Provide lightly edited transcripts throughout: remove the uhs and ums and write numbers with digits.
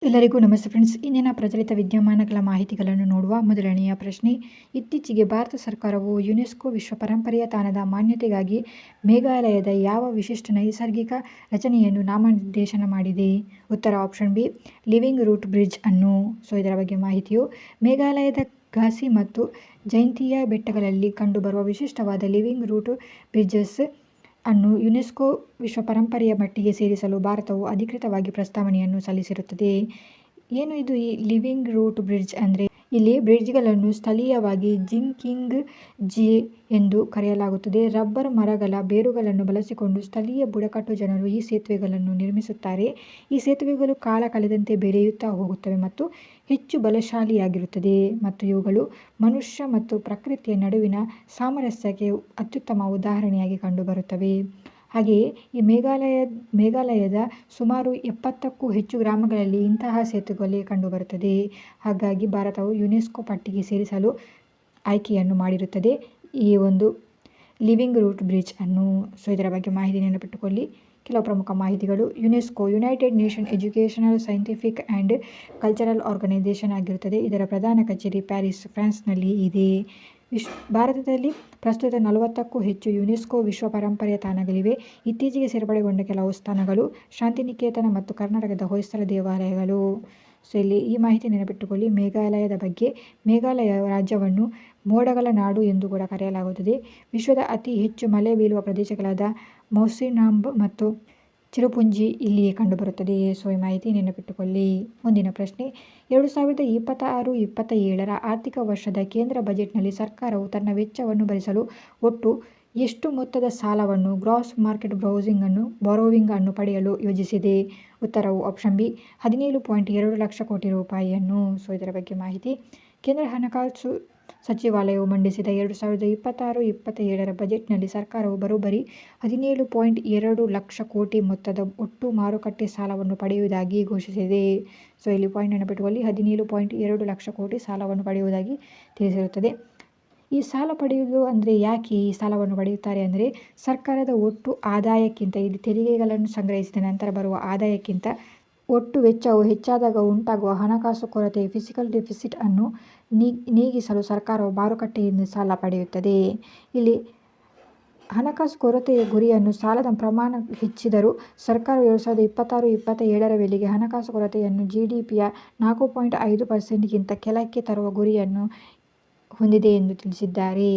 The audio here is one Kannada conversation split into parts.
ಎಲ್ಲರಿಗೂ ನಮಸ್ತೆ ಫ್ರೆಂಡ್ಸ್. ಇಂದಿನ ಪ್ರಚಲಿತ ವಿದ್ಯಮಾನಗಳ ಮಾಹಿತಿಗಳನ್ನು ನೋಡುವ ಮೊದಲನೆಯ ಪ್ರಶ್ನೆ. ಇತ್ತೀಚೆಗೆ ಭಾರತ ಸರ್ಕಾರವು ಯುನೆಸ್ಕೋ ವಿಶ್ವ ಪರಂಪರೆಯ ತಾಣದ ಮಾನ್ಯತೆಗಾಗಿ ಮೇಘಾಲಯದ ಯಾವ ವಿಶಿಷ್ಟ ನೈಸರ್ಗಿಕ ರಚನೆಯನ್ನು ನಾಮನಿರ್ದೇಶನ ಮಾಡಿದೆ? ಉತ್ತರ option B, living root bridge ಅನ್ನು. ಇದರ ಬಗ್ಗೆ ಮಾಹಿತಿಯು, ಮೇಘಾಲಯದ ಘಾಸಿ ಮತ್ತು ಜೈಂತಿಯಾ ಬೆಟ್ಟಗಳಲ್ಲಿ ಕಂಡುಬರುವ ವಿಶಿಷ್ಟವಾದ ಲಿವಿಂಗ್ ರೂಟ್ ಬ್ರಿಡ್ಜಸ್ ಅನ್ನು ಯುನೆಸ್ಕೋ ವಿಶ್ವ ಪರಂಪರೆಯ ಪಟ್ಟಿಗೆ ಸೇರಿಸಲು ಭಾರತವು ಅಧಿಕೃತವಾಗಿ ಪ್ರಸ್ತಾವನೆಯನ್ನು ಸಲ್ಲಿಸಿರುತ್ತದೆ. ಏನು ಇದು ಈ ಲಿವಿಂಗ್ ರೂಟ್ ಬ್ರಿಡ್ಜ್ ಅಂದರೆ? ಇಲ್ಲಿ ಬ್ರಿಡ್ಜ್ಗಳನ್ನು ಸ್ಥಳೀಯವಾಗಿ ಜಿಂಕಿಂಗ್ ಜಿ ಎಂದು ಕರೆಯಲಾಗುತ್ತದೆ. ರಬ್ಬರ್ ಮರಗಳ ಬೇರುಗಳನ್ನು ಬಳಸಿಕೊಂಡು ಸ್ಥಳೀಯ ಬುಡಕಟ್ಟು ಜನರು ಈ ಸೇತುವೆಗಳನ್ನು ನಿರ್ಮಿಸುತ್ತಾರೆ. ಈ ಸೇತುವೆಗಳು ಕಾಲ ಕಳೆದಂತೆ ಬೆಳೆಯುತ್ತಾ ಹೋಗುತ್ತವೆ ಮತ್ತು ಹೆಚ್ಚು ಬಲಶಾಲಿಯಾಗಿರುತ್ತದೆ, ಮತ್ತು ಇವುಗಳು ಮನುಷ್ಯ ಮತ್ತು ಪ್ರಕೃತಿಯ ನಡುವಿನ ಸಾಮರಸ್ಯಕ್ಕೆ ಅತ್ಯುತ್ತಮ ಉದಾಹರಣೆಯಾಗಿ ಕಂಡುಬರುತ್ತವೆ. ಹಾಗೆಯೇ ಈ ಮೇಘಾಲಯದ ಸುಮಾರು 70ಕ್ಕೂ ಹೆಚ್ಚು ಗ್ರಾಮಗಳಲ್ಲಿ ಇಂತಹ ಸೇತುವೆಗಳೇ ಕಂಡುಬರುತ್ತದೆ. ಹಾಗಾಗಿ ಭಾರತವು ಯುನೆಸ್ಕೋ ಪಟ್ಟಿಗೆ ಸೇರಿಸಲು ಆಯ್ಕೆಯನ್ನು ಮಾಡಿರುತ್ತದೆ ಈ ಒಂದು ಲಿವಿಂಗ್ ರೂಟ್ ಬ್ರಿಡ್ಜ್ ಅನ್ನು. ಇದರ ಬಗ್ಗೆ ಮಾಹಿತಿ ನೆನಪಿಟ್ಟುಕೊಳ್ಳಿ. ಕೆಲವು ಪ್ರಮುಖ ಮಾಹಿತಿಗಳು. UNESCO united nation educational, scientific and cultural organisation ಆಗಿರುತ್ತದೆ. ಇದರ ಪ್ರಧಾನ ಕಚೇರಿ ಪ್ಯಾರಿಸ್, ಫ್ರಾನ್ಸ್ನಲ್ಲಿ ಇದೆ. ಭಾರತದಲ್ಲಿ ಪ್ರಸ್ತುತ 40ಕ್ಕೂ ಹೆಚ್ಚು ಯುನೆಸ್ಕೋ ವಿಶ್ವ ಪರಂಪರೆಯ ತಾಣಗಳಿವೆ. ಇತ್ತೀಚೆಗೆ ಸೇರ್ಪಡೆಗೊಂಡ ಕೆಲವು ಸ್ಥಾನಗಳು ಶಾಂತಿನಿಕೇತನ ಮತ್ತು ಕರ್ನಾಟಕದ ಹೊಯ್ಸಳ ದೇವಾಲಯಗಳು. ಇಲ್ಲಿ ಈ ಮಾಹಿತಿ ನೆನಪಿಟ್ಟುಕೊಳ್ಳಿ. ಮೇಘಾಲಯದ ಬಗ್ಗೆ. ಮೇಘಾಲಯ ರಾಜ್ಯವನ್ನು ಮೋಡಗಳ ನಾಡು ಎಂದು ಕೂಡ ಕರೆಯಲಾಗುತ್ತದೆ. ವಿಶ್ವದ ಅತಿ ಹೆಚ್ಚು ಮಳೆ ಬೀಳುವ ಪ್ರದೇಶಗಳಾದ ಮೌಸಿನಾಂಬ್ ಮತ್ತು ಚಿರುಪುಂಜಿ ಇಲ್ಲಿಯೇ ಕಂಡುಬರುತ್ತದೆ. ಈ ಮಾಹಿತಿ ನೆನಪಿಟ್ಟುಕೊಳ್ಳಿ. ಮುಂದಿನ ಪ್ರಶ್ನೆ. 2026-27 ಆರ್ಥಿಕ ವರ್ಷದ ಕೇಂದ್ರ ಬಜೆಟ್ನಲ್ಲಿ ಸರ್ಕಾರವು ತನ್ನ ವೆಚ್ಚವನ್ನು ಭರಿಸಲು ಒಟ್ಟು ಎಷ್ಟು ಮೊತ್ತದ ಸಾಲವನ್ನು, ಗ್ರಾಸ್ ಮಾರ್ಕೆಟ್ ಬಾರೋವಿಂಗ್ ಅನ್ನು ಪಡೆಯಲು ಯೋಜಿಸಿದೆ? ಉತ್ತರವು ಆಪ್ಷನ್ ಬಿ, 17.2 ಲಕ್ಷ ಕೋಟಿ ರೂಪಾಯಿಯನ್ನು. ಇದರ ಬಗ್ಗೆ ಮಾಹಿತಿ. ಕೇಂದ್ರ ಹಣಕಾಸು ಸಚಿವಾಲಯವು ಮಂಡಿಸಿದ 2026-27 ಬಜೆಟ್ನಲ್ಲಿ ಸರ್ಕಾರವು ಬರೋಬ್ಬರಿ 17.2 ಲಕ್ಷ ಕೋಟಿ ಮೊತ್ತದ ಒಟ್ಟು ಮಾರುಕಟ್ಟೆ ಸಾಲವನ್ನು ಪಡೆಯುವುದಾಗಿ ಘೋಷಿಸಿದೆ. ಇಲ್ಲಿ ಪಾಯಿಂಟ್ ನೆನಪಿಟ್ಟುಕೊಳ್ಳಿ. 17.2 ಲಕ್ಷ ಕೋಟಿ ಸಾಲವನ್ನು ಪಡೆಯುವುದಾಗಿ ತಿಳಿಸಿರುತ್ತದೆ. ಈ ಸಾಲ ಪಡೆಯುವುದು ಅಂದರೆ ಯಾಕೆ ಈ ಸಾಲವನ್ನು ಪಡೆಯುತ್ತಾರೆ ಅಂದರೆ, ಸರ್ಕಾರದ ಒಟ್ಟು ಆದಾಯಕ್ಕಿಂತ, ಇಲ್ಲಿ ತೆರಿಗೆಗಳನ್ನು ಸಂಗ್ರಹಿಸಿದ ನಂತರ ಬರುವ ಆದಾಯಕ್ಕಿಂತ ಒಟ್ಟು ವೆಚ್ಚವು ಹೆಚ್ಚಾದಾಗ ಉಂಟಾಗುವ ಹಣಕಾಸು ಕೊರತೆ, ಫಿಸಿಕಲ್ ಡೆಫಿಸಿಟ್ ಅನ್ನು ನೀಗಿಸಲು ಸರ್ಕಾರವು ಮಾರುಕಟ್ಟೆಯಿಂದ ಸಾಲ ಪಡೆಯುತ್ತದೆ. ಇಲ್ಲಿ ಹಣಕಾಸು ಕೊರತೆಯ ಗುರಿಯನ್ನು ಸಾಲದ ಪ್ರಮಾಣ ಹೆಚ್ಚಿದರೂ ಸರ್ಕಾರವು 2026-27 ವೇಳೆಗೆ ಹಣಕಾಸು ಕೊರತೆಯನ್ನು GDPಯ 4.5%ಗಿಂತ ಕೆಳಕ್ಕೆ ತರುವ ಗುರಿಯನ್ನು ಹೊಂದಿದೆ ಎಂದು ತಿಳಿಸಿದ್ದಾರೆ.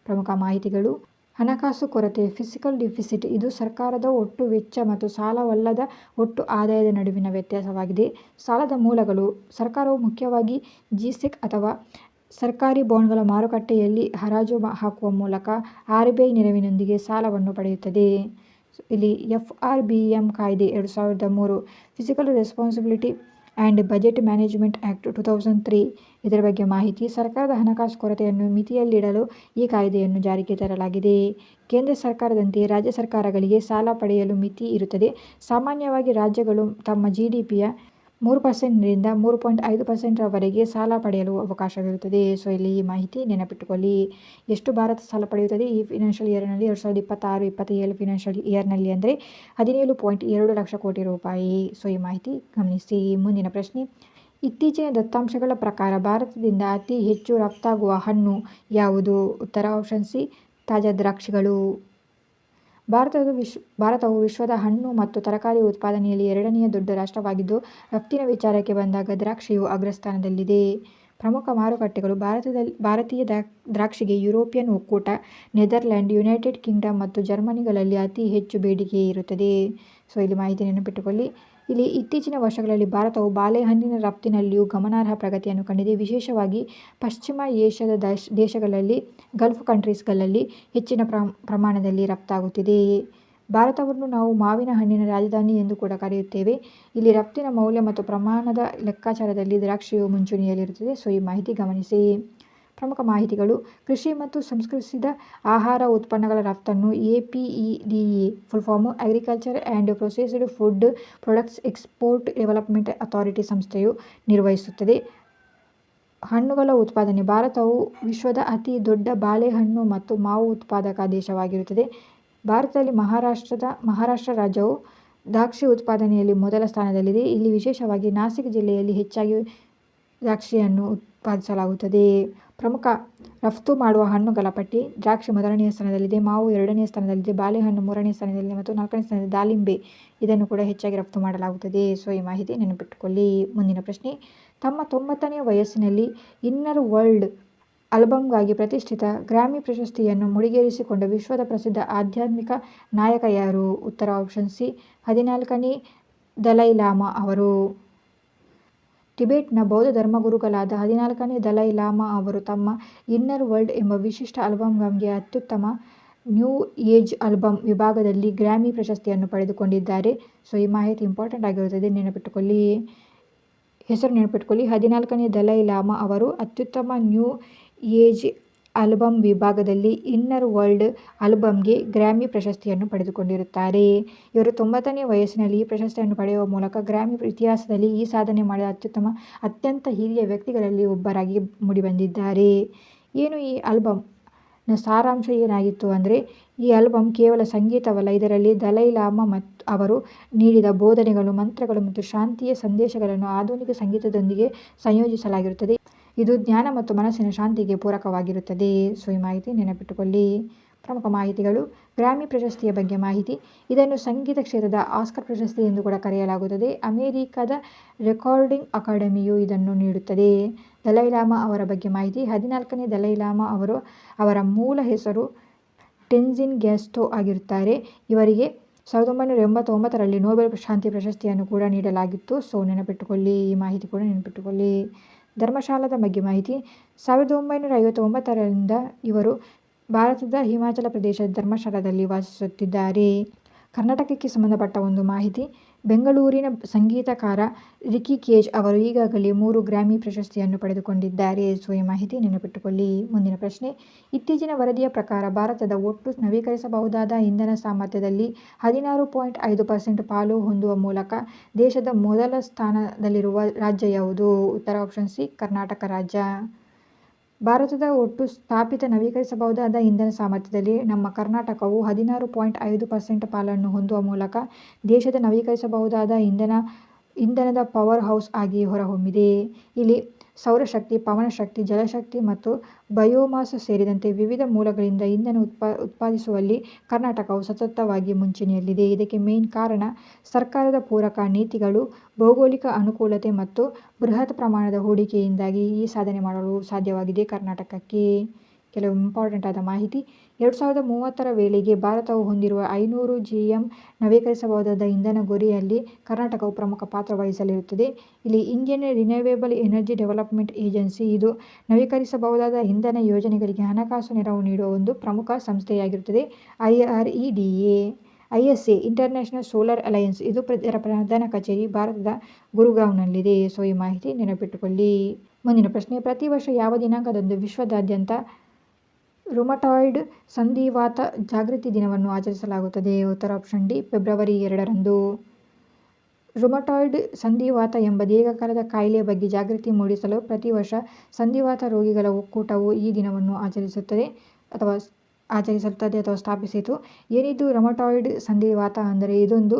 ಪ್ರಮುಖ ಮಾಹಿತಿಗಳು. ಹಣಕಾಸು ಕೊರತೆ, ಫಿಸಿಕಲ್ ಡೆಫಿಸಿಟ್, ಇದು ಸರ್ಕಾರದ ಒಟ್ಟು ವೆಚ್ಚ ಮತ್ತು ಸಾಲವಲ್ಲದ ಒಟ್ಟು ಆದಾಯದ ನಡುವಿನ ವ್ಯತ್ಯಾಸವಾಗಿದೆ. ಸಾಲದ ಮೂಲಗಳು. ಸರ್ಕಾರವು ಮುಖ್ಯವಾಗಿ ಜಿಸೆಕ್ ಅಥವಾ ಸರ್ಕಾರಿ ಬಾಂಡ್ಗಳ ಮಾರುಕಟ್ಟೆಯಲ್ಲಿ ಹರಾಜು ಹಾಕುವ ಮೂಲಕ RBI ನೆರವಿನೊಂದಿಗೆ ಸಾಲವನ್ನು ಪಡೆಯುತ್ತದೆ. ಇಲ್ಲಿ FRBM ಕಾಯ್ದೆ 2003, physical responsibility and budget management act 2003. ಇದರ ಬಗ್ಗೆ ಮಾಹಿತಿ. ಸರ್ಕಾರದ ಹಣಕಾಸು ಕೊರತೆಯನ್ನು ಮಿತಿಯಲ್ಲಿಡಲು ಈ ಕಾಯ್ದೆಯನ್ನು ಜಾರಿಗೆ ತರಲಾಗಿದೆ. ಕೇಂದ್ರ ಸರ್ಕಾರದಂತೆಯೇ ರಾಜ್ಯ ಸರ್ಕಾರಗಳಿಗೆ ಸಾಲ ಪಡೆಯಲು ಮಿತಿ ಇರುತ್ತದೆ. ಸಾಮಾನ್ಯವಾಗಿ ರಾಜ್ಯಗಳು ತಮ್ಮ GDPಯ 3%ರಿಂದ 3.5% ರವರೆಗೆ ಸಾಲ ಪಡೆಯಲು ಅವಕಾಶವಿರುತ್ತದೆ. ಇಲ್ಲಿ ಈ ಮಾಹಿತಿ ನೆನಪಿಟ್ಟುಕೊಳ್ಳಿ. ಎಷ್ಟು ಭಾರತ ಸಾಲ ಪಡೆಯುತ್ತದೆ ಈ ಫಿನಾನ್ಷಿಯಲ್ ಇಯರ್ನಲ್ಲಿ? 2026-27 ಫಿನಾನ್ಷಿಯಲ್ ಇಯರ್ನಲ್ಲಿ ಅಂದರೆ 17.2 ಲಕ್ಷ ಕೋಟಿ ರೂಪಾಯಿ. ಈ ಮಾಹಿತಿ ಗಮನಿಸಿ. ಮುಂದಿನ ಪ್ರಶ್ನೆ. ಇತ್ತೀಚಿನ ದತ್ತಾಂಶಗಳ ಪ್ರಕಾರ ಭಾರತದಿಂದ ಅತಿ ಹೆಚ್ಚು ರಫ್ತಾಗುವ ಹಣ್ಣು ಯಾವುದು? ಉತ್ತರ ಆಪ್ಷನ್ ಸಿ, ತಾಜಾ ದ್ರಾಕ್ಷಿಗಳು. ಭಾರತವು ವಿಶ್ವದ ಹಣ್ಣು ಮತ್ತು ತರಕಾರಿ ಉತ್ಪಾದನೆಯಲ್ಲಿ 2ನೇ ದೊಡ್ಡ ರಾಷ್ಟ್ರವಾಗಿದ್ದು, ರಫ್ತಿನ ವಿಚಾರಕ್ಕೆ ಬಂದಾಗ ದ್ರಾಕ್ಷಿಯು ಅಗ್ರಸ್ಥಾನದಲ್ಲಿದೆ. ಪ್ರಮುಖ ಮಾರುಕಟ್ಟೆಗಳು. ಭಾರತೀಯ ದ್ರಾಕ್ಷಿಗೆ ಯುರೋಪಿಯನ್ ಒಕ್ಕೂಟ, ನೆದರ್ಲ್ಯಾಂಡ್, ಯುನೈಟೆಡ್ ಕಿಂಗ್ಡಮ್ ಮತ್ತು ಜರ್ಮನಿಗಳಲ್ಲಿ ಅತಿ ಹೆಚ್ಚು ಬೇಡಿಕೆ ಇರುತ್ತದೆ. ಇಲ್ಲಿ ಮಾಹಿತಿ ನೆನಪಿಟ್ಟುಕೊಳ್ಳಿ. ಇಲ್ಲಿ ಇತ್ತೀಚಿನ ವರ್ಷಗಳಲ್ಲಿ ಭಾರತವು ಬಾಳೆಹಣ್ಣಿನ ರಫ್ತಿನಲ್ಲಿಯೂ ಗಮನಾರ್ಹ ಪ್ರಗತಿಯನ್ನು ಕಂಡಿದೆ. ವಿಶೇಷವಾಗಿ ಪಶ್ಚಿಮ ಏಷ್ಯಾದ ದೇಶಗಳಲ್ಲಿ, ಗಲ್ಫ್ ಕಂಟ್ರೀಸ್ಗಳಲ್ಲಿ ಹೆಚ್ಚಿನ ಪ್ರಮಾಣದಲ್ಲಿ ರಫ್ತಾಗುತ್ತಿದೆ. ಭಾರತವನ್ನು ನಾವು ಮಾವಿನ ಹಣ್ಣಿನ ರಾಜಧಾನಿ ಎಂದು ಕೂಡ ಕರೆಯುತ್ತೇವೆ. ಇಲ್ಲಿ ರಫ್ತಿನ ಮೌಲ್ಯ ಮತ್ತು ಪ್ರಮಾಣದ ಲೆಕ್ಕಾಚಾರದಲ್ಲಿ ದ್ರಾಕ್ಷಿಯು ಮುಂಚೂಣಿಯಲ್ಲಿರುತ್ತದೆ. ಈ ಮಾಹಿತಿ ಗಮನಿಸಿ. ಪ್ರಮುಖ ಮಾಹಿತಿಗಳು. ಕೃಷಿ ಮತ್ತು ಸಂಸ್ಕರಿಸಿದ ಆಹಾರ ಉತ್ಪನ್ನಗಳ ರಫ್ತನ್ನು APEDA full form agriculture and processed food products export development authority ಸಂಸ್ಥೆಯು ನಿರ್ವಹಿಸುತ್ತದೆ. ಹಣ್ಣುಗಳ ಉತ್ಪಾದನೆ. ಭಾರತವು ವಿಶ್ವದ ಅತಿ ದೊಡ್ಡ ಬಾಳೆಹಣ್ಣು ಮತ್ತು ಮಾವು ಉತ್ಪಾದಕ ದೇಶವಾಗಿರುತ್ತದೆ. ಭಾರತದಲ್ಲಿ ಮಹಾರಾಷ್ಟ್ರ ರಾಜ್ಯವು ದ್ರಾಕ್ಷಿ ಉತ್ಪಾದನೆಯಲ್ಲಿ ಮೊದಲ ಸ್ಥಾನದಲ್ಲಿದೆ. ಇಲ್ಲಿ ವಿಶೇಷವಾಗಿ ನಾಸಿಕ್ ಜಿಲ್ಲೆಯಲ್ಲಿ ಹೆಚ್ಚಾಗಿ ದ್ರಾಕ್ಷಿಯನ್ನು ಉತ್ಪಾದಿಸಲಾಗುತ್ತದೆ. ಪ್ರಮುಖ ರಫ್ತು ಮಾಡುವ ಹಣ್ಣುಗಳ ಪಟ್ಟಿ: ದ್ರಾಕ್ಷಿ ಮೊದಲನೆಯ ಸ್ಥಾನದಲ್ಲಿದೆ, ಮಾವು ಎರಡನೆಯ ಸ್ಥಾನದಲ್ಲಿದೆ, ಬಾಳೆಹಣ್ಣು ಮೂರನೇ ಸ್ಥಾನದಲ್ಲಿದೆ ಮತ್ತು ನಾಲ್ಕನೇ ಸ್ಥಾನದಲ್ಲಿ ದಾಳಿಂಬೆ ಇದನ್ನು ಕೂಡ ಹೆಚ್ಚಾಗಿ ರಫ್ತು ಮಾಡಲಾಗುತ್ತದೆ. ಸೊ ಈ ಮಾಹಿತಿ ನೆನಪಿಟ್ಟುಕೊಳ್ಳಿ. ಮುಂದಿನ ಪ್ರಶ್ನೆ: ತಮ್ಮ 90ನೇ ವಯಸ್ಸಿನಲ್ಲಿ ಇನ್ನರ್ ವರ್ಲ್ಡ್ ಆಲ್ಬಮ್ಗಾಗಿ ಪ್ರತಿಷ್ಠಿತ ಗ್ರಾಮಿ ಪ್ರಶಸ್ತಿಯನ್ನು ಮುಡಿಗೇರಿಸಿಕೊಂಡ ವಿಶ್ವದ ಪ್ರಸಿದ್ಧ ಆಧ್ಯಾತ್ಮಿಕ ನಾಯಕ ಯಾರು? ಉತ್ತರ ಆಪ್ಷನ್ ಸಿ 14ನೇ ದಲೈ ಲಾಮಾ ಅವರು. ಟಿಬೆಟ್ನ ಬೌದ್ಧ ಧರ್ಮಗುರುಗಳಾದ 14ನೇ ದಲೈ ಲಾಮಾ ಅವರು ತಮ್ಮ ಇನ್ನರ್ ವರ್ಲ್ಡ್ ಎಂಬ ವಿಶಿಷ್ಟ ಆಲ್ಬಮ್ಗೆ ಅತ್ಯುತ್ತಮ ನ್ಯೂ ಏಜ್ ಆಲ್ಬಮ್ ವಿಭಾಗದಲ್ಲಿ ಗ್ರಾಮಿ ಪ್ರಶಸ್ತಿಯನ್ನು ಪಡೆದುಕೊಂಡಿದ್ದಾರೆ. ಸೊ ಈ ಮಾಹಿತಿ ಇಂಪಾರ್ಟೆಂಟ್ ಆಗಿರುತ್ತದೆ, ನೆನಪಿಟ್ಟುಕೊಳ್ಳಿ. ಹೆಸರು ನೆನಪಿಟ್ಟುಕೊಳ್ಳಿ. 14ನೇ ದಲೈ ಲಾಮಾ ಅವರು ಅತ್ಯುತ್ತಮ ನ್ಯೂ ಏಜ್ ಆಲ್ಬಮ್ ವಿಭಾಗದಲ್ಲಿ ಇನ್ನರ್ ವರ್ಲ್ಡ್ ಆಲ್ಬಮ್ಗೆ ಗ್ರಾಮಿ ಪ್ರಶಸ್ತಿಯನ್ನು ಪಡೆದುಕೊಂಡಿರುತ್ತಾರೆ. ಇವರು 90ನೇ ವಯಸ್ಸಿನಲ್ಲಿ ಈ ಪ್ರಶಸ್ತಿಯನ್ನು ಪಡೆಯುವ ಮೂಲಕ ಗ್ರಾಮಿ ಇತಿಹಾಸದಲ್ಲಿ ಈ ಸಾಧನೆ ಮಾಡಿದ ಅತ್ಯಂತ ಹಿರಿಯ ವ್ಯಕ್ತಿಗಳಲ್ಲಿ ಒಬ್ಬರಾಗಿ ಮೂಡಿಬಂದಿದ್ದಾರೆ. ಏನು ಈ ಆಲ್ಬಮ್ನ ಸಾರಾಂಶ ಏನಾಗಿತ್ತು ಅಂದರೆ, ಈ ಆಲ್ಬಮ್ ಕೇವಲ ಸಂಗೀತವಲ್ಲ, ಇದರಲ್ಲಿ ದಲೈ ಲಾಮಾ ಅವರು ನೀಡಿದ ಬೋಧನೆಗಳು, ಮಂತ್ರಗಳು ಮತ್ತು ಶಾಂತಿಯ ಸಂದೇಶಗಳನ್ನು ಆಧುನಿಕ ಸಂಗೀತದೊಂದಿಗೆ ಸಂಯೋಜಿಸಲಾಗಿರುತ್ತದೆ. ಇದು ಜ್ಞಾನ ಮತ್ತು ಮನಸ್ಸಿನ ಶಾಂತಿಗೆ ಪೂರಕವಾಗಿರುತ್ತದೆ. ಸೊ ಈ ಮಾಹಿತಿ ನೆನಪಿಟ್ಟುಕೊಳ್ಳಿ. ಪ್ರಮುಖ ಮಾಹಿತಿಗಳು: ಗ್ರಾಮಿ ಪ್ರಶಸ್ತಿಯ ಬಗ್ಗೆ ಮಾಹಿತಿ. ಇದನ್ನು ಸಂಗೀತ ಕ್ಷೇತ್ರದ ಆಸ್ಕರ್ ಪ್ರಶಸ್ತಿ ಎಂದು ಕೂಡ ಕರೆಯಲಾಗುತ್ತದೆ. ಅಮೆರಿಕದ ರೆಕಾರ್ಡಿಂಗ್ ಅಕಾಡೆಮಿಯು ಇದನ್ನು ನೀಡುತ್ತದೆ. ದಲೈ ಲಾಮಾ ಅವರ ಬಗ್ಗೆ ಮಾಹಿತಿ. 14ನೇ ದಲೈ ಲಾಮಾ ಅವರ ಮೂಲ ಹೆಸರು ಟೆಂಜಿನ್ ಗ್ಯಾಟ್ಸೋ ಆಗಿರುತ್ತಾರೆ. ಇವರಿಗೆ 1989ರಲ್ಲಿ ನೊಬೆಲ್ ಶಾಂತಿ ಪ್ರಶಸ್ತಿಯನ್ನು ಕೂಡ ನೀಡಲಾಗಿತ್ತು. ಸೊ ನೆನಪಿಟ್ಟುಕೊಳ್ಳಿ, ಈ ಮಾಹಿತಿ ಕೂಡ ನೆನಪಿಟ್ಟುಕೊಳ್ಳಿ. ಧರ್ಮಶಾಲಾದ ಬಗ್ಗೆ ಮಾಹಿತಿ. 1959ರಿಂದ ಇವರು ಭಾರತದ ಹಿಮಾಚಲ ಪ್ರದೇಶದ ಧರ್ಮಶಾಲಾದಲ್ಲಿ ವಾಸಿಸುತ್ತಿದ್ದಾರೆ. ಕರ್ನಾಟಕಕ್ಕೆ ಸಂಬಂಧಪಟ್ಟ ಒಂದು ಮಾಹಿತಿ. ಬೆಂಗಳೂರಿನ ಸಂಗೀತಕಾರ ರಿಕಿ ಕೇಜ್ ಅವರು ಈಗಾಗಲೇ 3 ಗ್ರಾಮಿ ಪ್ರಶಸ್ತಿಯನ್ನು ಪಡೆದುಕೊಂಡಿದ್ದಾರೆ. ಸೊ ಈ ಮಾಹಿತಿ ನೆನಪಿಟ್ಟುಕೊಳ್ಳಿ. ಮುಂದಿನ ಪ್ರಶ್ನೆ: ಇತ್ತೀಚಿನ ವರದಿಯ ಪ್ರಕಾರ ಭಾರತದ ಒಟ್ಟು ನವೀಕರಿಸಬಹುದಾದ ಇಂಧನ ಸಾಮರ್ಥ್ಯದಲ್ಲಿ 16.5% ಪಾಲು ಹೊಂದುವ ಮೂಲಕ ದೇಶದ ಮೊದಲ ಸ್ಥಾನದಲ್ಲಿರುವ ರಾಜ್ಯ ಯಾವುದು? ಉತ್ತರ ಆಪ್ಷನ್ ಸಿ ಕರ್ನಾಟಕ ರಾಜ್ಯ. ಭಾರತದ ಒಟ್ಟು ಸ್ಥಾಪಿತ ನವೀಕರಿಸಬಹುದಾದ ಇಂಧನ ಸಾಮರ್ಥ್ಯದಲ್ಲಿ ನಮ್ಮ ಕರ್ನಾಟಕವು 16.5% ಪಾಲನ್ನು ಹೊಂದುವ ಮೂಲಕ ದೇಶದ ನವೀಕರಿಸಬಹುದಾದ ಇಂಧನದ ಪವರ್ ಹೌಸ್ ಆಗಿ ಹೊರಹೊಮ್ಮಿದೆ. ಇಲ್ಲಿ ಸೌರಶಕ್ತಿ, ಪವನಶಕ್ತಿ, ಜಲಶಕ್ತಿ ಮತ್ತು ಬಯೋಮಾಸ್ ಸೇರಿದಂತೆ ವಿವಿಧ ಮೂಲಗಳಿಂದ ಇಂಧನ ಉತ್ಪಾದಿಸುವಲ್ಲಿ ಕರ್ನಾಟಕವು ಸತತವಾಗಿ ಮುಂಚೂಣಿಯಲ್ಲಿದೆ. ಇದಕ್ಕೆ ಮೇನ್ ಕಾರಣ ಸರ್ಕಾರದ ಪೂರಕ ನೀತಿಗಳು, ಭೌಗೋಳಿಕ ಅನುಕೂಲತೆ ಮತ್ತು ಬೃಹತ್ ಪ್ರಮಾಣದ ಹೂಡಿಕೆಯಿಂದಾಗಿ ಈ ಸಾಧನೆ ಮಾಡಲು ಸಾಧ್ಯವಾಗಿದೆ ಕರ್ನಾಟಕಕ್ಕೆ. ಕೆಲವು ಇಂಪಾರ್ಟೆಂಟ್ ಆದ ಮಾಹಿತಿ. 2030ರ ವೇಳೆಗೆ ಭಾರತವು ಹೊಂದಿರುವ 500 GM ನವೀಕರಿಸಬಹುದಾದ ಇಂಧನ ಗುರಿಯಲ್ಲಿ ಕರ್ನಾಟಕವು ಪ್ರಮುಖ ಪಾತ್ರ ವಹಿಸಲಿರುತ್ತದೆ. ಇಲ್ಲಿ Indian renewable energy development agency ಇದು ನವೀಕರಿಸಬಹುದಾದ ಇಂಧನ ಯೋಜನೆಗಳಿಗೆ ಹಣಕಾಸು ನೆರವು ನೀಡುವ ಒಂದು ಪ್ರಮುಖ ಸಂಸ್ಥೆಯಾಗಿರುತ್ತದೆ. ISA ಇಂಟರ್ನ್ಯಾಷನಲ್ ಸೋಲಾರ್ ಅಲಯನ್ಸ್ ಇದು ಇದರ ಪ್ರಧಾನ ಕಚೇರಿ ಭಾರತದ ಗುರುಗಾಂವ್ನಲ್ಲಿದೆ. ಸೊ ಈ ಮಾಹಿತಿ ನೆನಪಿಟ್ಟುಕೊಳ್ಳಿ. ಮುಂದಿನ ಪ್ರಶ್ನೆ: ಪ್ರತಿ ವರ್ಷ ಯಾವ ದಿನಾಂಕದಂದು ವಿಶ್ವದಾದ್ಯಂತ ರುಮಟಾಯ್ಡ್ ಸಂಧಿವಾತ ಜಾಗೃತಿ ದಿನವನ್ನು ಆಚರಿಸಲಾಗುತ್ತದೆ? ಉತ್ತರ ಆಪ್ಷನ್ ಡಿ ಫೆಬ್ರವರಿ 2ರಂದು. ರುಮಟಾಯ್ಡ್ ಸಂಧಿವಾತ ಎಂಬ ದೀರ್ಘಕಾಲದ ಕಾಯಿಲೆಯ ಬಗ್ಗೆ ಜಾಗೃತಿ ಮೂಡಿಸಲು ಪ್ರತಿ ವರ್ಷ ಸಂಧಿವಾತ ರೋಗಿಗಳ ಒಕ್ಕೂಟವು ಈ ದಿನವನ್ನು ಆಚರಿಸುತ್ತದೆ ಅಥವಾ ಸ್ಥಾಪಿಸಿತು. ಏನಿದು ರುಮಟಾಯ್ಡ್ ಸಂಧಿವಾತ ಅಂದರೆ, ಇದೊಂದು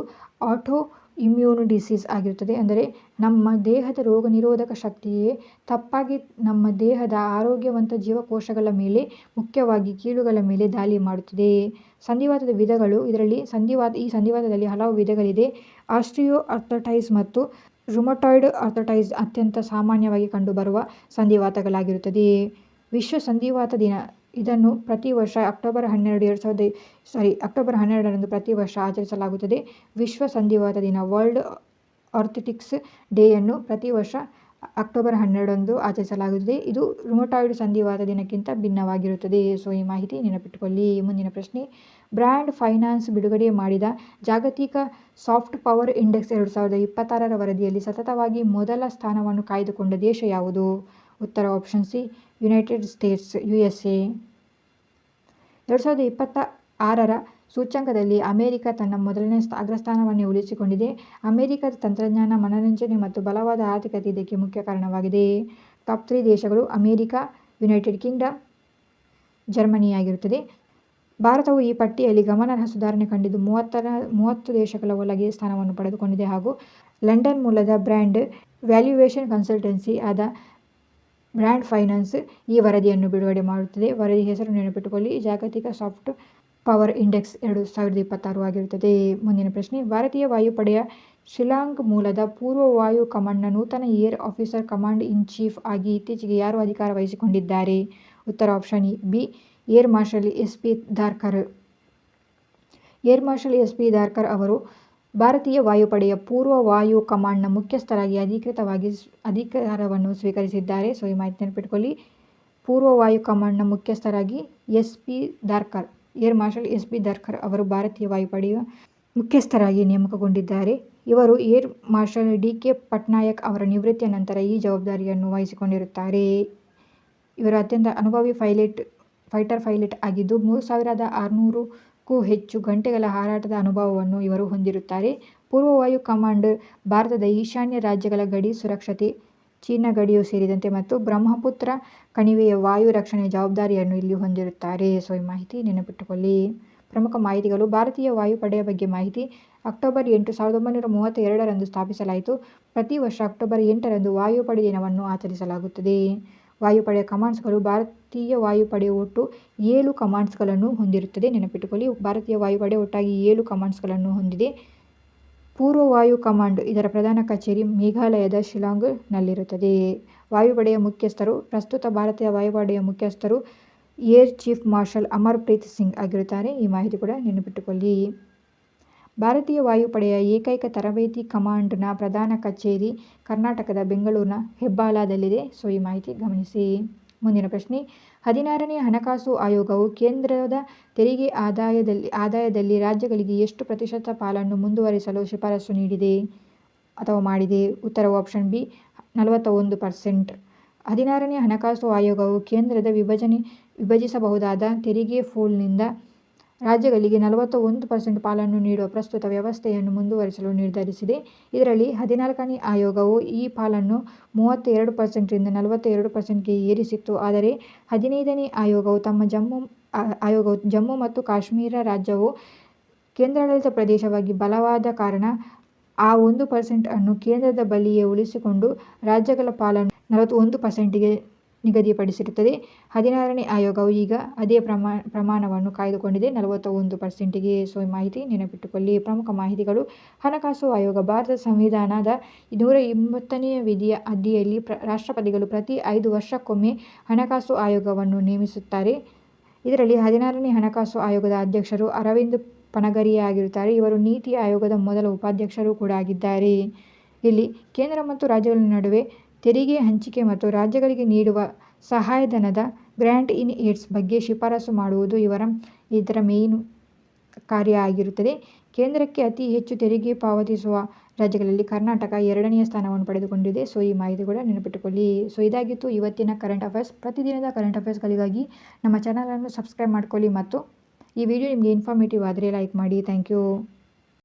ಆಟೋ ಇಮ್ಯೂನ್ ಡಿಸೀಸ್ ಆಗಿರುತ್ತದೆ. ಅಂದರೆ ನಮ್ಮ ದೇಹದ ರೋಗ ನಿರೋಧಕ ಶಕ್ತಿಯೇ ತಪ್ಪಾಗಿ ನಮ್ಮ ದೇಹದ ಆರೋಗ್ಯವಂತ ಜೀವಕೋಶಗಳ ಮೇಲೆ, ಮುಖ್ಯವಾಗಿ ಕೀಲುಗಳ ಮೇಲೆ ದಾಳಿ ಮಾಡುತ್ತದೆ. ಸಂಧಿವಾತದ ವಿಧಗಳು. ಈ ಸಂಧಿವಾತದಲ್ಲಿ ಹಲವು ವಿಧಗಳಿದೆ. ಆಸ್ಟಿಯೋ ಆರ್ಥರೈಟಿಸ್ ಮತ್ತು ರುಮಟಾಯ್ಡ್ ಆರ್ಥರೈಟಿಸ್ ಅತ್ಯಂತ ಸಾಮಾನ್ಯವಾಗಿ ಕಂಡುಬರುವ ಸಂಧಿವಾತಗಳಾಗಿರುತ್ತದೆ. ವಿಶ್ವ ಸಂಧಿವಾತ ದಿನ ಇದನ್ನು ಪ್ರತಿ ವರ್ಷ ಅಕ್ಟೋಬರ್ 12ರಂದು ಪ್ರತಿ ವರ್ಷ ಆಚರಿಸಲಾಗುತ್ತದೆ. ವಿಶ್ವ ಸಂಧಿವಾತ ದಿನ ವರ್ಲ್ಡ್ ಆರ್ಥರೈಟಿಸ್ ಡೇಯನ್ನು ಪ್ರತಿ ವರ್ಷ ಅಕ್ಟೋಬರ್ 12ರಂದು ಆಚರಿಸಲಾಗುತ್ತದೆ. ಇದು ರುಮಟಾಯ್ಡ್ ಸಂಧಿವಾತ ದಿನಕ್ಕಿಂತ ಭಿನ್ನವಾಗಿರುತ್ತದೆ. ಸೊ ಈ ಮಾಹಿತಿ ನೆನಪಿಟ್ಟುಕೊಳ್ಳಿ. ಮುಂದಿನ ಪ್ರಶ್ನೆ: ಬ್ರ್ಯಾಂಡ್ ಫೈನಾನ್ಸ್ ಬಿಡುಗಡೆ ಮಾಡಿದ ಜಾಗತಿಕ ಸಾಫ್ಟ್ ಪವರ್ ಇಂಡೆಕ್ಸ್ 2026ರ ವರದಿಯಲ್ಲಿ ಸತತವಾಗಿ ಮೊದಲ ಸ್ಥಾನವನ್ನು ಕಾಯ್ದುಕೊಂಡ ದೇಶ ಯಾವುದು? ಉತ್ತರ option C United States USA. 2026ರ ಸೂಚ್ಯಂಕದಲ್ಲಿ ಅಮೆರಿಕ ತನ್ನ ಮೊದಲನೇ ಅಗ್ರಸ್ಥಾನವನ್ನೇ ಉಳಿಸಿಕೊಂಡಿದೆ. ಅಮೆರಿಕದ ತಂತ್ರಜ್ಞಾನ, ಮನರಂಜನೆ ಮತ್ತು ಬಲವಾದ ಆರ್ಥಿಕತೆ ಇದಕ್ಕೆ ಮುಖ್ಯ ಕಾರಣವಾಗಿದೆ. ಟಾಪ್ 3 ದೇಶಗಳು ಅಮೆರಿಕ, ಯುನೈಟೆಡ್ ಕಿಂಗ್ಡಮ್, ಜರ್ಮನಿಯಾಗಿರುತ್ತದೆ. ಭಾರತವು ಈ ಪಟ್ಟಿಯಲ್ಲಿ ಗಮನಾರ್ಹ ಸುಧಾರಣೆ ಕಂಡಿದ್ದು 30 ದೇಶಗಳ ಒಳಗೆ ಸ್ಥಾನವನ್ನು ಪಡೆದುಕೊಂಡಿದೆ ಹಾಗೂ ಲಂಡನ್ ಮೂಲದ ಬ್ರ್ಯಾಂಡ್ ವ್ಯಾಲ್ಯೂಯೇಷನ್ ಕನ್ಸಲ್ಟೆನ್ಸಿ ಆದ ಬ್ರ್ಯಾಂಡ್ ಫೈನಾನ್ಸ್ ಈ ವರದಿಯನ್ನು ಬಿಡುಗಡೆ ಮಾಡುತ್ತದೆ. ವರದಿ ಹೆಸರು ನೆನಪಿಟ್ಟುಕೊಳ್ಳಿ, ಜಾಗತಿಕ ಸಾಫ್ಟ್ ಪವರ್ ಇಂಡೆಕ್ಸ್ 2026 ಆಗಿರುತ್ತದೆ. ಮುಂದಿನ ಪ್ರಶ್ನೆ, ಭಾರತೀಯ ವಾಯುಪಡೆಯ ಶಿಲಾಂಗ್ ಮೂಲದ ಪೂರ್ವ ವಾಯು ಕಮಾಂಡ್ನ ನೂತನ air officer command in chief ಆಗಿ ಇತ್ತೀಚೆಗೆ ಯಾರು ಅಧಿಕಾರ ವಹಿಸಿಕೊಂಡಿದ್ದಾರೆ? ಉತ್ತರ option B, air marshal S P Dharkar. Air marshal S P Dharkar ಅವರು ಭಾರತೀಯ ವಾಯುಪಡೆಯ ಪೂರ್ವ ವಾಯು ಕಮಾಂಡ್ನ ಮುಖ್ಯಸ್ಥರಾಗಿ ಅಧಿಕೃತವಾಗಿ ಅಧಿಕಾರವನ್ನು ಸ್ವೀಕರಿಸಿದ್ದಾರೆ. ಸೊ ಈ ಮಾಹಿತಿ ನೆನಪಿಟ್ಕೊಳ್ಳಿ, ಪೂರ್ವ ವಾಯು ಕಮಾಂಡ್ನ ಮುಖ್ಯಸ್ಥರಾಗಿ S P Dharkar, air marshal S P Dharkar ಅವರು ಭಾರತೀಯ ವಾಯುಪಡೆಯ ಮುಖ್ಯಸ್ಥರಾಗಿ ನೇಮಕಗೊಂಡಿದ್ದಾರೆ. ಇವರು air marshal D K Patnaik ಅವರ ನಿವೃತ್ತಿಯ ನಂತರ ಈ ಜವಾಬ್ದಾರಿಯನ್ನು ವಹಿಸಿಕೊಂಡಿರುತ್ತಾರೆ. ಇವರು ಅತ್ಯಂತ ಅನುಭವಿ ಫೈಟರ್ ಪೈಲಟ್ ಆಗಿದ್ದು 3600ಕ್ಕೂ ಹೆಚ್ಚು ಗಂಟೆಗಳ ಹಾರಾಟದ ಅನುಭವವನ್ನು ಇವರು ಹೊಂದಿರುತ್ತಾರೆ. ಪೂರ್ವ ವಾಯು ಕಮಾಂಡ್ ಭಾರತದ ಈಶಾನ್ಯ ರಾಜ್ಯಗಳ ಗಡಿ ಸುರಕ್ಷತೆ, ಚೀನಾ ಗಡಿಯೂ ಸೇರಿದಂತೆ ಮತ್ತು ಬ್ರಹ್ಮಪುತ್ರ ಕಣಿವೆಯ ವಾಯು ರಕ್ಷಣೆ ಜವಾಬ್ದಾರಿಯನ್ನು ಇಲ್ಲಿ ಹೊಂದಿರುತ್ತಾರೆ. ಸೊ ಈ ಮಾಹಿತಿ ನೆನಪಿಟ್ಟುಕೊಳ್ಳಿ. ಪ್ರಮುಖ ಮಾಹಿತಿಗಳು, ಭಾರತೀಯ ವಾಯುಪಡೆಯ ಬಗ್ಗೆ ಮಾಹಿತಿ. ಅಕ್ಟೋಬರ್ 8, 1932ರಂದು ಸ್ಥಾಪಿಸಲಾಯಿತು. ಪ್ರತಿ ವರ್ಷ ಅಕ್ಟೋಬರ್ 8ರಂದು ವಾಯುಪಡೆ ದಿನವನ್ನು ಆಚರಿಸಲಾಗುತ್ತದೆ. ವಾಯುಪಡೆಯ ಕಮಾಂಡ್ಸ್ಗಳು, ಭಾರತೀಯ ವಾಯುಪಡೆ ಒಟ್ಟು 7 ಕಮಾಂಡ್ಸ್ಗಳನ್ನು ಹೊಂದಿರುತ್ತದೆ. ನೆನಪಿಟ್ಟುಕೊಳ್ಳಿ, ಭಾರತೀಯ ವಾಯುಪಡೆ ಒಟ್ಟಾಗಿ 7 ಕಮಾಂಡ್ಸ್ಗಳನ್ನು ಹೊಂದಿದೆ. ಪೂರ್ವ ವಾಯು ಕಮಾಂಡ್ ಇದರ ಪ್ರಧಾನ ಕಚೇರಿ ಮೇಘಾಲಯದ ಶಿಲಾಂಗ್ ನಲ್ಲಿರುತ್ತದೆ. ವಾಯುಪಡೆಯ ಮುಖ್ಯಸ್ಥರು, ಪ್ರಸ್ತುತ ಭಾರತೀಯ ವಾಯುಪಡೆಯ ಮುಖ್ಯಸ್ಥರು air chief marshal Amar Preet Singh ಆಗಿರುತ್ತಾರೆ. ಈ ಮಾಹಿತಿ ಕೂಡ ನೆನಪಿಟ್ಟುಕೊಳ್ಳಿ. ಭಾರತೀಯ ವಾಯುಪಡೆಯ ಏಕೈಕ ತರಬೇತಿ ಕಮಾಂಡ್ನ ಪ್ರಧಾನ ಕಚೇರಿ ಕರ್ನಾಟಕದ ಬೆಂಗಳೂರಿನ ಹೆಬ್ಬಾಳದಲ್ಲಿದೆ. ಸೊ ಈ ಮಾಹಿತಿ ಗಮನಿಸಿ. ಮುಂದಿನ ಪ್ರಶ್ನೆ, 16ನೇ ಹಣಕಾಸು ಆಯೋಗವು ಕೇಂದ್ರದ ತೆರಿಗೆ ಆದಾಯದಲ್ಲಿ ರಾಜ್ಯಗಳಿಗೆ ಎಷ್ಟು ಪ್ರತಿಶತ ಪಾಲನ್ನು ಮುಂದುವರಿಸಲು ಶಿಫಾರಸು ನೀಡಿದೆ ಅಥವಾ ಮಾಡಿದೆ? ಉತ್ತರವು ಆಪ್ಷನ್ ಬಿ, 41%. 16ನೇ ಹಣಕಾಸು ಆಯೋಗವು ಕೇಂದ್ರದ ವಿಭಜಿಸಬಹುದಾದ ತೆರಿಗೆ ಪೂಲ್ನಿಂದ ರಾಜ್ಯಗಳಿಗೆ 41% ಪಾಲನ್ನು ನೀಡುವ ಪ್ರಸ್ತುತ ವ್ಯವಸ್ಥೆಯನ್ನು ಮುಂದುವರಿಸಲು ನಿರ್ಧರಿಸಿದೆ. ಇದರಲ್ಲಿ 14ನೇ ಆಯೋಗವು ಈ ಪಾಲನ್ನು 32%ರಿಂದ 42%ಗೆ ಏರಿಸಿತ್ತು. ಆದರೆ 15ನೇ ಆಯೋಗವು ಜಮ್ಮು ಮತ್ತು ಕಾಶ್ಮೀರ ರಾಜ್ಯವು ಕೇಂದ್ರಾಡಳಿತ ಪ್ರದೇಶವಾಗಿ ಬಲವಾದ ಕಾರಣ ಆ 1% ಅನ್ನು ಕೇಂದ್ರದ ಬಳಿಯೇ ಉಳಿಸಿಕೊಂಡು ರಾಜ್ಯಗಳ ಪಾಲನ್ನು 41%ಗೆ ನಿಗದಿಪಡಿಸಿರುತ್ತದೆ. 16ನೇ ಆಯೋಗವು ಈಗ ಅದೇ ಪ್ರಮಾಣವನ್ನು ಕಾಯ್ದುಕೊಂಡಿದೆ, 41%ಗೆ. ಸೊ ಈ ಮಾಹಿತಿ ನೆನಪಿಟ್ಟುಕೊಳ್ಳಿ. ಪ್ರಮುಖ ಮಾಹಿತಿಗಳು, ಹಣಕಾಸು ಆಯೋಗ ಭಾರತ ಸಂವಿಧಾನದ 120ನೇ ವಿಧಿಯ ಅಡಿಯಲ್ಲಿ ರಾಷ್ಟ್ರಪತಿಗಳು ಪ್ರತಿ 5 ವರ್ಷಕ್ಕೊಮ್ಮೆ ಹಣಕಾಸು ಆಯೋಗವನ್ನು ನೇಮಿಸುತ್ತಾರೆ. ಇದರಲ್ಲಿ 16ನೇ ಹಣಕಾಸು ಆಯೋಗದ ಅಧ್ಯಕ್ಷರು ಅರವಿಂದ್ ಪನಗರಿಯಾ ಆಗಿರುತ್ತಾರೆ. ಇವರು ನೀತಿ ಆಯೋಗದ ಮೊದಲ ಉಪಾಧ್ಯಕ್ಷರು ಕೂಡ ಆಗಿದ್ದಾರೆ. ಇಲ್ಲಿ ಕೇಂದ್ರ ಮತ್ತು ರಾಜ್ಯಗಳ ನಡುವೆ ತೆರಿಗೆ ಹಂಚಿಕೆ ಮತ್ತು ರಾಜ್ಯಗಳಿಗೆ ನೀಡುವ ಸಹಾಯಧನದ ಗ್ರ್ಯಾಂಟ್ ಇನ್ ಏಡ್ಸ್ ಬಗ್ಗೆ ಶಿಫಾರಸು ಮಾಡುವುದು ಇದರ ಮೇನ್ ಕಾರ್ಯ ಆಗಿರುತ್ತದೆ. ಕೇಂದ್ರಕ್ಕೆ ಅತಿ ಹೆಚ್ಚು ತೆರಿಗೆ ಪಾವತಿಸುವ ರಾಜ್ಯಗಳಲ್ಲಿ ಕರ್ನಾಟಕ 2ನೇ ಸ್ಥಾನವನ್ನು ಪಡೆದುಕೊಂಡಿದೆ. ಸೊ ಈ ಮಾಹಿತಿ ಕೂಡ ನೆನಪಿಟ್ಟುಕೊಳ್ಳಿ. ಸೊ ಇದಾಗಿತ್ತು ಇವತ್ತಿನ ಕರೆಂಟ್ ಅಫೇರ್ಸ್. ಪ್ರತಿದಿನದ ಕರೆಂಟ್ ಅಫೇರ್ಸ್ಗಳಿಗಾಗಿ ನಮ್ಮ ಚಾನಲನ್ನು ಸಬ್ಸ್ಕ್ರೈಬ್ ಮಾಡ್ಕೊಳ್ಳಿ ಮತ್ತು ಈ ವಿಡಿಯೋ ನಿಮಗೆ ಇನ್ಫಾರ್ಮೇಟಿವ್ ಆದರೆ ಲೈಕ್ ಮಾಡಿ. Thank you.